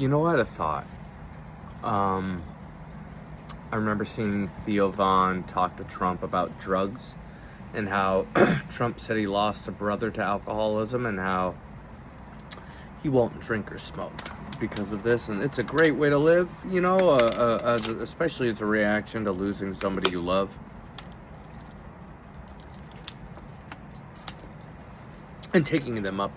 You know, I had a thought. I remember seeing Theo Von talk to Trump about drugs and how Trump said he lost a brother to alcoholism and how he won't drink or smoke because of this. And it's a great way to live, you know, especially as a reaction to losing somebody you love. And taking them up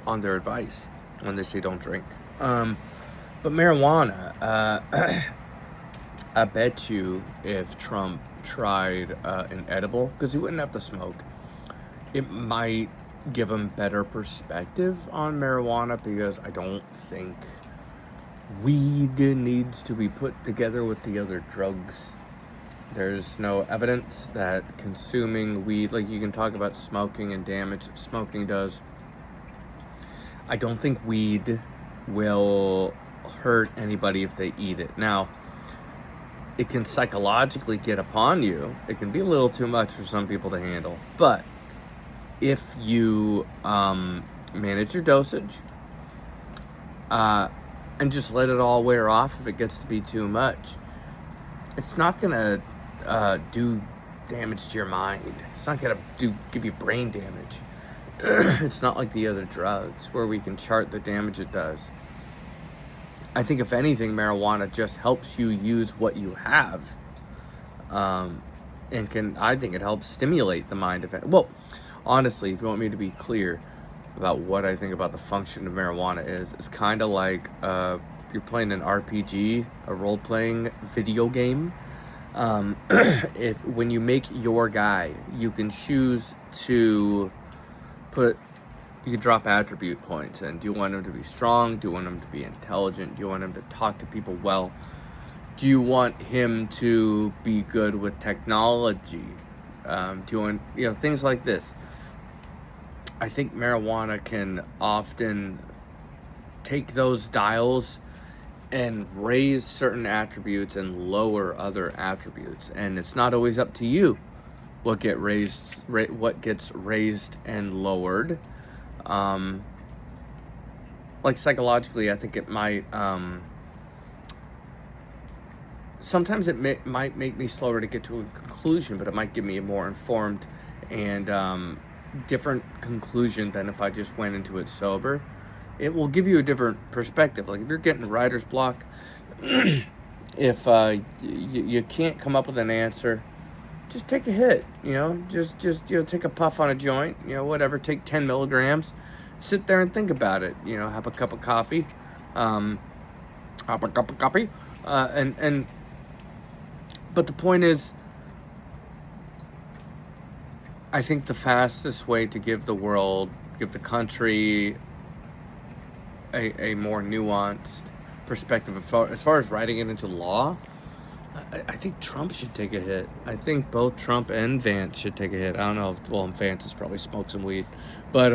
on their advice when they say don't drink. But marijuana, I bet you if Trump tried an edible, because he wouldn't have to smoke, it might give him better perspective on marijuana, because I don't think weed needs to be put together with the other drugs. There's no evidence that consuming weed, like you can talk about smoking and damage that smoking does. I don't think weed will hurt anybody if they eat it. Now, it can psychologically get upon you. It can be a little too much for some people to handle. But if you manage your dosage and just let it all wear off if it gets to be too much, it's not going to do damage to your mind. It's not going to give you brain damage. It's not like the other drugs where we can chart the damage it does. I think if anything, marijuana just helps you use what you have. And I think it helps stimulate the mind of it. Well, honestly, if you want me to be clear about what I think about the function of marijuana it's kind of like you're playing an RPG, a role-playing video game. When you make your guy, you can choose to you can drop attribute points. And do you want him to be strong? Do you want him to be intelligent? Do you want him to talk to people well? Do you want him to be good with technology? Do you want, things like this? I think marijuana can often take those dials and raise certain attributes and lower other attributes. And it's not always up to you what gets raised and lowered. Like psychologically, I think it might, sometimes it might make me slower to get to a conclusion, but it might give me a more informed and different conclusion than if I just went into it sober. It will give you a different perspective. Like if you're getting writer's block, if you can't come up with an answer, just take a hit, just take a puff on a joint, whatever, take 10 milligrams, sit there and think about it, have a cup of coffee, and but the point is, I think the fastest way to give the country a more nuanced perspective as far as writing it into law, I think Trump should take a hit. I think both Trump and Vance should take a hit. I don't know Vance has probably smoked some weed. But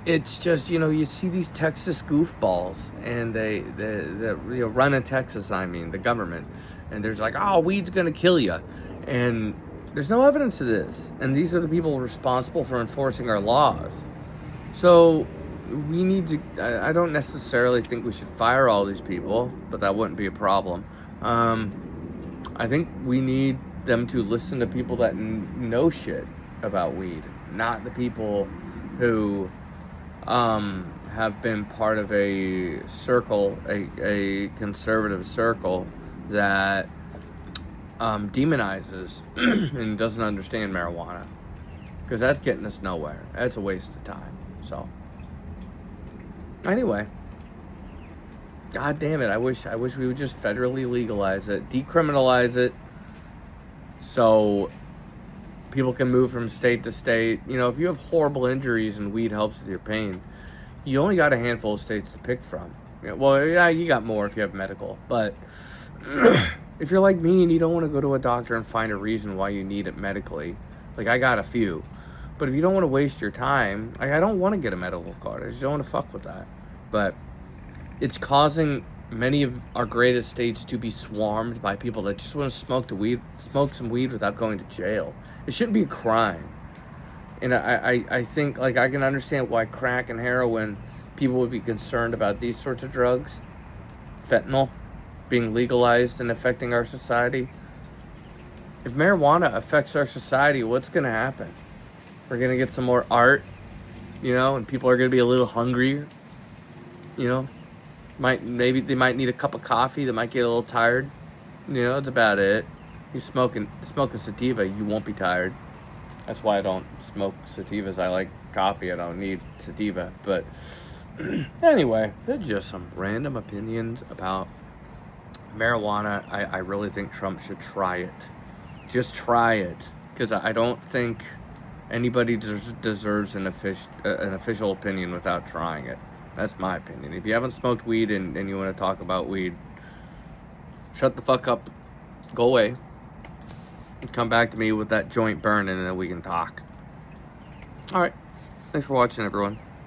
it's just, you see these Texas goofballs, and they run in Texas, the government. And there's like, oh, weed's going to kill you. And there's no evidence of this. And these are the people responsible for enforcing our laws. So we need to, I don't necessarily think we should fire all these people, but that wouldn't be a problem. I think we need them to listen to people that know shit about weed, not the people who have been part of a circle, a conservative circle that demonizes and doesn't understand marijuana, because that's getting us nowhere. That's a waste of time. So anyway, god damn it, I wish we would just federally legalize it, decriminalize it, so people can move from state to state. If you have horrible injuries and weed helps with your pain, you only got a handful of states to pick from. Well, yeah, you got more if you have medical, but if you're like me and you don't want to go to a doctor and find a reason why you need it medically, like I got a few. But if you don't want to waste your time, I don't want to get a medical card. I just don't want to fuck with that. But it's causing many of our greatest states to be swarmed by people that just want to smoke some weed without going to jail. It shouldn't be a crime. And I think, like, I can understand why crack and heroin, people would be concerned about these sorts of drugs, fentanyl, being legalized and affecting our society. If marijuana affects our society, what's going to happen? We're going to get some more art, and people are going to be a little hungrier, Maybe they might need a cup of coffee. They might get a little tired. That's about it. You smoke a sativa, you won't be tired. That's why I don't smoke sativas. I like coffee. I don't need sativa. But anyway, they're just some random opinions about marijuana. I really think Trump should try it. Just try it. Because I don't think anybody deserves an official opinion without trying it. That's my opinion. If you haven't smoked weed and you want to talk about weed, shut the fuck up. Go away. Come back to me with that joint burning and then we can talk. Alright. Thanks for watching, everyone.